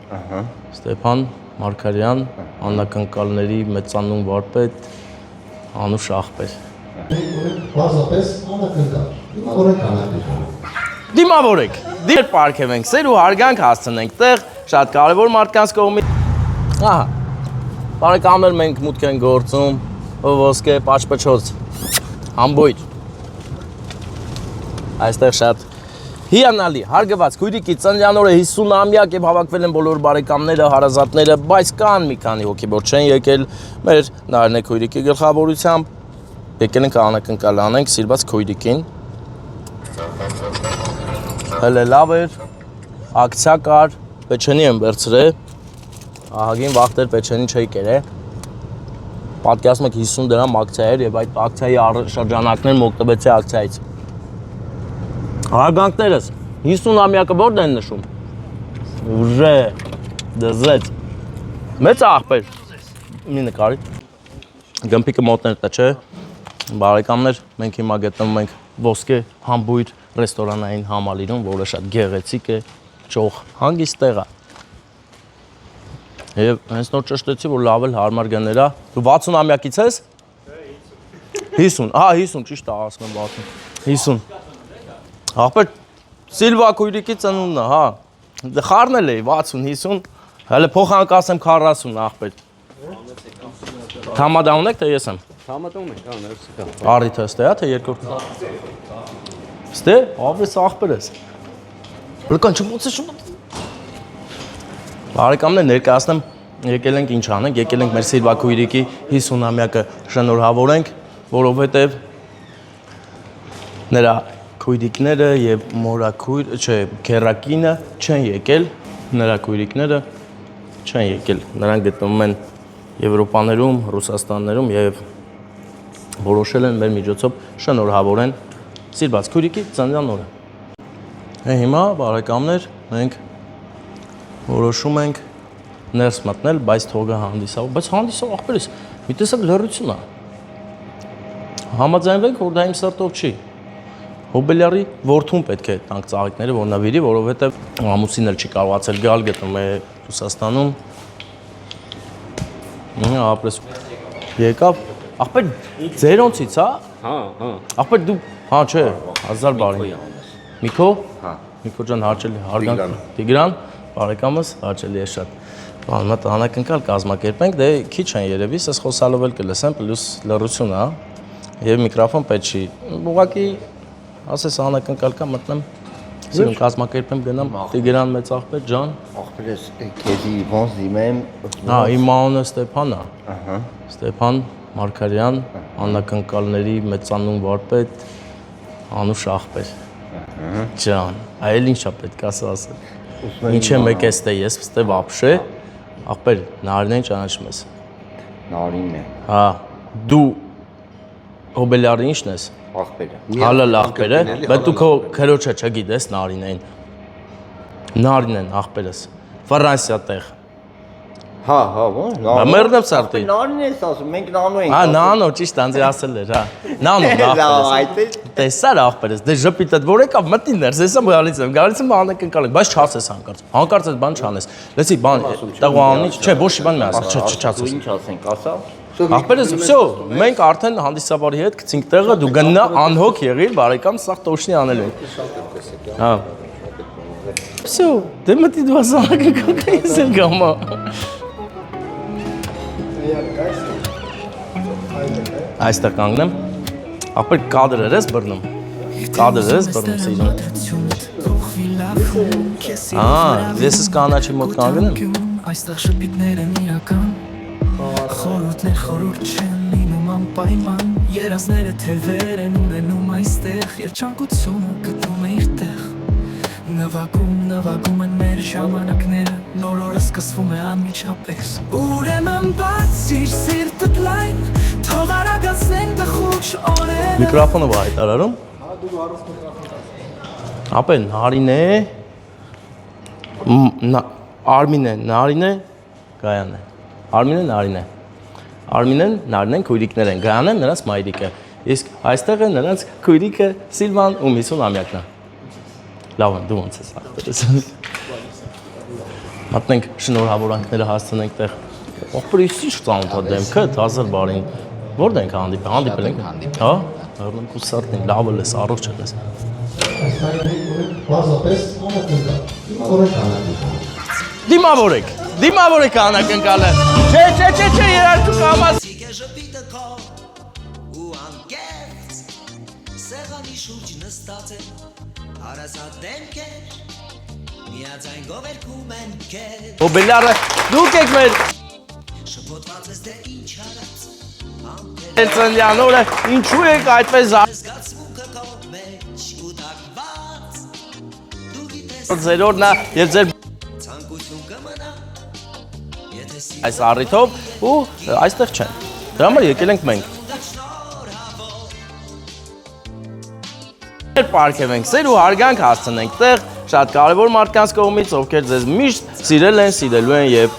Ստեփան Մարգարյան, Աննակնկալների մեծանուն վարպետ, Անուշ Ախպեր։ Բազապես Աննակնկալ։ Դիմավորեք, դիպ պարգևենք, սեր ու հարգանք հասցնենք, տեղ շատ կարևոր մարդկանց կողմից։ Ահա, բարեկամներ մենք մուտք են գործում, ոսկե պաչպչոց, համբույր։ Այստեղ շատ հիանալի, հարգված, քույրիկի ծննդյան օրը 50-ամյակ եւ հավաքվել են բոլոր բարեկամները, հարազատները, բայց կան մի քանի հոգեբոր չեն եկել մեր Նարինե քույրիկի գլխավորությամբ։ Եկել ենք անակնկալ անենք սիրված քույրիկին։ Հələ լավ էր, ակցիա կար, Պեչենի եմ վերցրել, ահագին վաղտեր Պեչենի չէի կերել։ Պատկերացնում եք 50 դրամ ակցիա էր եւ այդ ակցիայի շրջանակներն օգտվեցի ակցիայից։ Հարգանքներս 50-ամյակը որն են նշում։ Ուժե, դզեց։ Մեծ աղբեր։ Մի նկարի։ Գմփիկը մոտներ տա, չէ։ Բարեկամներ, մենք հիմա գտնվում ենք ոսկե համբույր ռեստորանային համալիրում, որը շատ գեղեցիկ է, ճոխ, հանգիստ տեղ է։ Եվ հենց նոր ճշտեցի, որ լավ էլ հարմար գներա։ Դու 60-ամյակից ես։ 50, 50, ճիշտ է ասում եմ 60, 50։ Ախպեր, Սիլվա քույրիկի ծնունդն է, հա։ Խառնել էի 60-50, հələ փոխանակ ասեմ 40 ախպեր։ Թամադա ունեք, թե ես եմ։ Թամադա ունենք, հա, ներսի կա։ Առիթը ստե է, թե երկրորդը։ Ստե, ավես ախպեր ես։ Բլկան չմոցես շուտ։ Բարեկամներ ներկայացնեմ, եկել ենք ինչ անենք, եկել ենք մեր Սիլվա քույրիկի 50-ամյակը շնորհավորենք, որովհետև նրա քույրիկները եւ մորաքույր, չէ, քերակինը չեն եկել, նրա քույրիկները չեն եկել։ Նրանք գտնվում են Եվրոպաներում, Ռուսաստաններում եւ որոշել են մեր միջոցով շնորհավորեն սիրված քույրիկի ծննդյան օրը։ Հիմա բարեկամներ մենք որոշում ենք ներս մտնել, բայց թողը հանդիսավոր, բայց հանդիսով ախպերս մի տեսակ լռություն է։ Համաձայնվենք, որ դա իմ սրտով չի։ Հոբելյարի որդուն պետք է տանք ծաղիկները, որ նվիրի, որովհետև ամուսինն էլ չի կարողացել գալ, գտնվում է Ռուսաստանում։ Ապրես եկավ, ախպեր ձերոնցից, հա։ Հա։ Ախպեր դու, հա, չէ, 1000 բարի։ Միքո։ Հա։ Միքո ջան, հաճելի, հարգանք։ Տիգրան, բարեկամս, հաճելի է շատ։ Բան մտ անակնկալ կազմակերպենք, դե քիչ են երևի, սես խոսալով էլ կլսեմ, պլյուս լռություն, հա։ Եվ միկրոֆոն պետք չի։ Ուղղակի ասես անակնկալ կա մտնեմ, սիրում կազմակերպեմ գնամ, Տիգրան մեծ աղբեր ջան։ Աղբերս քեզի ոնց դիմեմ։ Հա, իմ անունը Ստեփանն է։ Ահա։ Ստեփան Մարգարյան, Աննակնկալների մեծանուն վարպետ, Անուշ Ախպեր։ Ահա։ Ջան, այլ ինչա պետք է ասել։ Ինչ եմ եկել ստե ես, ստե вообще, աղբեր, Նարինեն ճանաչում ես։ Նարինն է։ Հա, դու Հոբելյարի ի՞նչն ես։ Աղբերը։ Հալը աղբերը, բայց դու քո քրոջը չգիտես Նարինեն։ Նարինեն աղբերս։ Ֆրանսիա տեղ։ Հա, ո՞ն։ Մերնեմ սարտի։ Նարինն ես ասում, մենք նանո ենք։ Հա, նանո, ճիշտ անձի ասել էր, հա։ Նանո աղբերս։ Տեսար աղբերս, դե ժպիտդ որ եկավ մտնի ներս, հեսա գալիս եմ անակնկալ եմ, բայց չասես հանկարծ։ Հանկարծ այդ բան չանես։ Լսի, բան, տղուանից, չէ, ոչ մի բան մի ասա, չասես։ Ինչ ասենք, ասա։ Ախպերս, всё, մենք արդեն հանդիսավարի հետ գցինք տեղը, դու գնա անհոգ եղիր, բարեկամ, սա տոշնի անելու ենք։ Հա։ Всё, դե մտի դու ասանակը կայս էլ գամա։ Այստեղ կանգնեմ։ Ախպեր կադրեր ես բռնում։ Կադրեր ես բռնում սիրուն։ Ես ես կանաչի մոտ կանգնեմ։ Այստեղ շփիթներ են իրական Խորհուրդներ խորհուրդ չեն լինում անպայման Երազները թևեր են ունենում այստեղ Երջանկությունը գտնում է իր տեղ Նվագում են մեր ժամանակները Նոր օրը սկսվում է անմիջապես Ուրեմն բացիր սիրտդ լայն Թող արագացնենք տխուր օրերը Միկրոֆոնը վայ տարարում։ Ապեն Նարինե Արմինե Նարինե Գայանե Արմինե Նարինե Արմինեն Նարինեն քույրիկներ են Գայանեն նրանց մայրիկը իսկ այստեղ է նրանց քույրիկը Սիլվան ու 50-ամյակն է Լավ դու ոնց ես ախպերս Հատնենք շնորհավորանքները հասցնենք տեղ։ Ողբերից ինչ ծանոթա դեմքը, հազար բարին։ Որտե ենք հանդիպել ենք։ Հա, հեռնենք ու սարտնենք, լավ ես, առողջ ես։ Բազապես Դիմավորեք անակնկալը։ Չէ, երարքու կամաց։ ու անկեղծ սեղանի շուրջ նստած է հարազատ դեմքեր միաձայն գովերքում են քեր Հոբելյարը դուք եք մեր շփոթված ես դե ինչ արած ծննդյան օրը ինչու եք այդպես զգացմունքը քո մեջ ու դակված դու գիտես ձեր օրնա եւ ձեր ցանկություն կմնա եթե այս առիթով ու այստեղ չեն։ Դրա համար եկել ենք մենք։ Պարգևենք, սեր ու հարգանք հասցնենք տեղ շատ կարևոր մարդկանց կողմից, ովքեր ձեզ միշտ սիրել են, սիրելու են եւ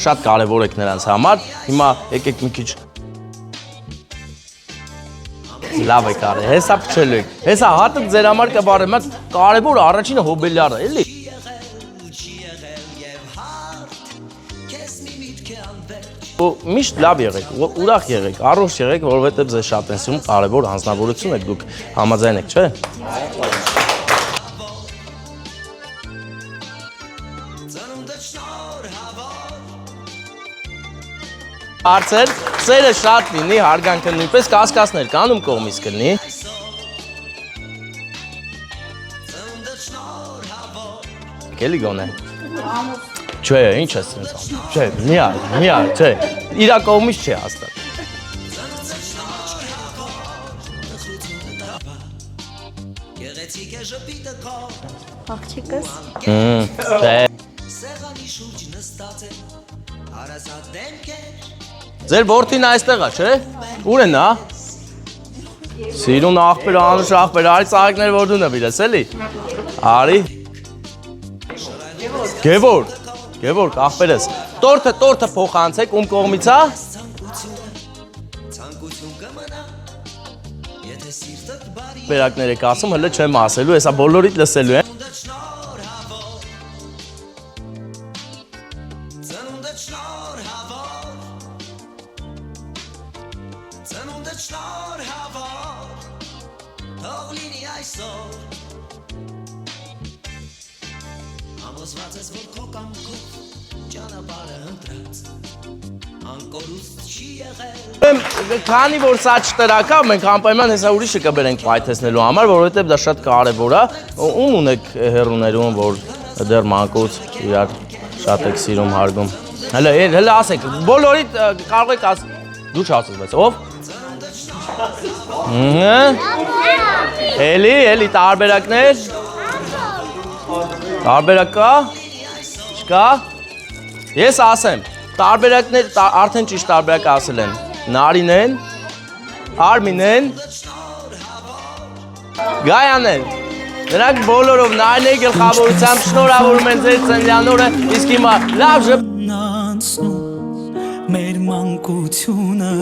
շատ կարևոր եք նրանց համար։ Հիմա եկեք մի քիչ լավ եք արել, հեսա փչելու եք։ Հեսա հատը ձեր համար կբարեմ, այդ կարևոր առաջինը հոբելյարը, էլի։ Ու միշտ լավ եղեք, ուրախ եղեք, առողջ եղեք, որովհետև ձեզ շատ են սիրում, կարևոր անձնավորություն եք դուք, համաձայն եք, չէ՞։ Հարցեր, սերը շատ լինի, հարգանքը նույնպես կասկածներ կան ում կողմից կլինի։ Կելի գոնե։ Չէ, ինչ ես ինձ անում։ Չէ, մի ար, չէ։ Իրա կողմից չի հաստատ։ գեղեցիկ է ժպիտը քո Աղջիկս Չէ։ սեղանի շուրջ նստած է հարազատ դեմքեր Ձեր որդին այստեղ է, չէ։ Ուր է նա։ Սիրուն աղբեր, անուշ աղբեր, արի ծաղիկներ որ դու նվիրես, էլի։ Արի։ Գևորգ, աղբերս։ Տորթը փոխանցեք, ում կողմից է։ ցանկություն կմնա եթե սիրտդ բարի Բերակներ եք ասում, հələ չեմ ասելու, հեսա բոլորիդ լսելու են։ ծնունդդ շնորհավոր թող լինի այսօր ամոզված ես որ քո կամքով ճանապարհը ընտրած անկորուստ չի եղել Քանի որ սա չտրակա, մենք անպայման հեսա ուրիշը կբերենք պայթեցնելու համար, որովհետև դա շատ կարևոր է։ Ում ունեք հեռուներում, որ դեռ մանկուց իրար շատ եք սիրում, հարգում։ Հələ ասեք, բոլորիդ կարող եք ասել, դու չասես, բայց ով։ Էլի տարբերակներ։ Տարբերակ կա։ Չկա։ Ես ասեմ, տարբերակներ արդեն ճիշտ տարբերակ ասել են։ Նարինեն, Արմինեն, Գայանեն։ Նրանք բոլորով նարինեի գլխավորությամբ շնորհավորում են ձեր ծննդյան օրը, իսկ հիմա լավ Անցնում մեր մանկությունը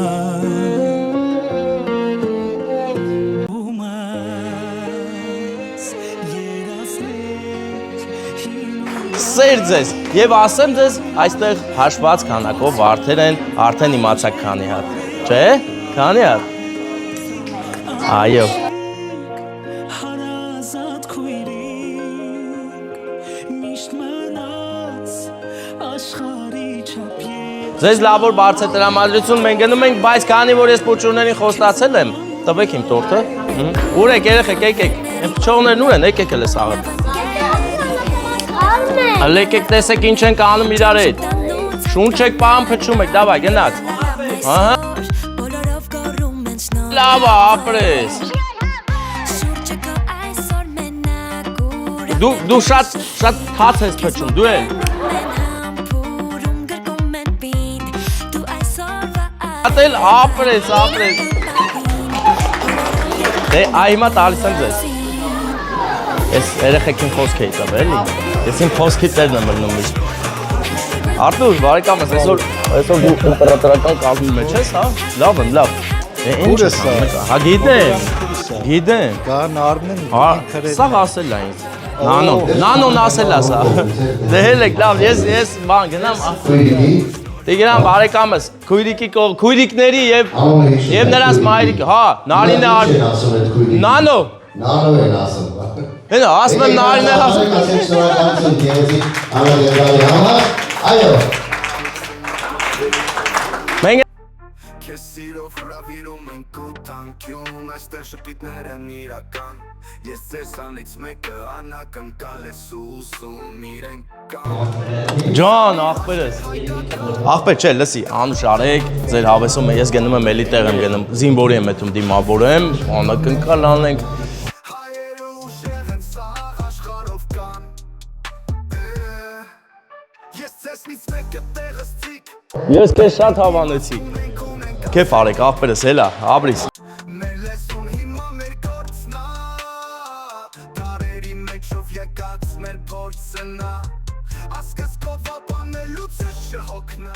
Սեր ձեզ եւ ասեմ ձեզ այստեղ հաշված քանակով վարդեր են արդեն իմացակ քանի հատ չէ քանի հատ այո հարազատ քույրիկ միշտ մնաց աշխարհի չափ ձեզ լավ որ բարձր տրամադրություն մենք գնում ենք բայց քանի որ ես փոչուրներին խոստացել եմ տվեք իմ տորթը ուր եք երեխեք եկեք այն փչողներն ուր են եկեք հələ սաղը Ալեկեք տեսեք ինչ ենք անում իրար հետ շունչ եք պահում փչում եք դավայ գնաց ահա լավ ապրես դու շատ թաց ես փչում դու էլ Ատել ապրես դե այմա տալիս եմ ձեզ Ես երեխեքին խոսք էի տվել էլի Ես իմ խոսքի տերն եմ մնում միշտ Արտուր, բարեկամս, այսօր դու իմպերատորական կազմի մեջ ես, հա? Լավ եմ, լավ Ինչ ես հա գիտեմ Կա նարմեն Սաղ ասել է ինձ Նանոն ասել է սա։ Դե հելեք, լավ, ես բան գնամ։ Տիգրան բարեկամս, քույրիկների եւ նրանց մայրիկը, հա, Նարինը Նանո։ Նանո են ասում։ Հենա, ասում եմ Նարինը ասում։ Այո։ Մենք Քեզ սիրով հրավիրում ենք կուտանքյուն, այստեղ շպիտներ են իրական, ես ձեր սանից մեկը անակնկալ ես ուսում իրենք Ջան, աղբերս։ Աղբեր չէ, լսի, Անուշ արեք, ձեր հավեսում ես գնում եմ էլի տեղ եմ գնում, զինվորի եմ մտում դիմավորեմ, անակնկալ անենք։ Հայերը ուշեղ են սաղ աշխարհով կան Ես ձեզնից մեկը տեղս ցիկ Ես քեզ շատ հավանեցի։ Քեֆ արեք, աղբերս, հելա, ապրիս։ Մեր լեսուն հիմա մեր գործնա Տարերի մեջով եկած մեր փորձնա Ասկս կովապանելուց է չհոգնա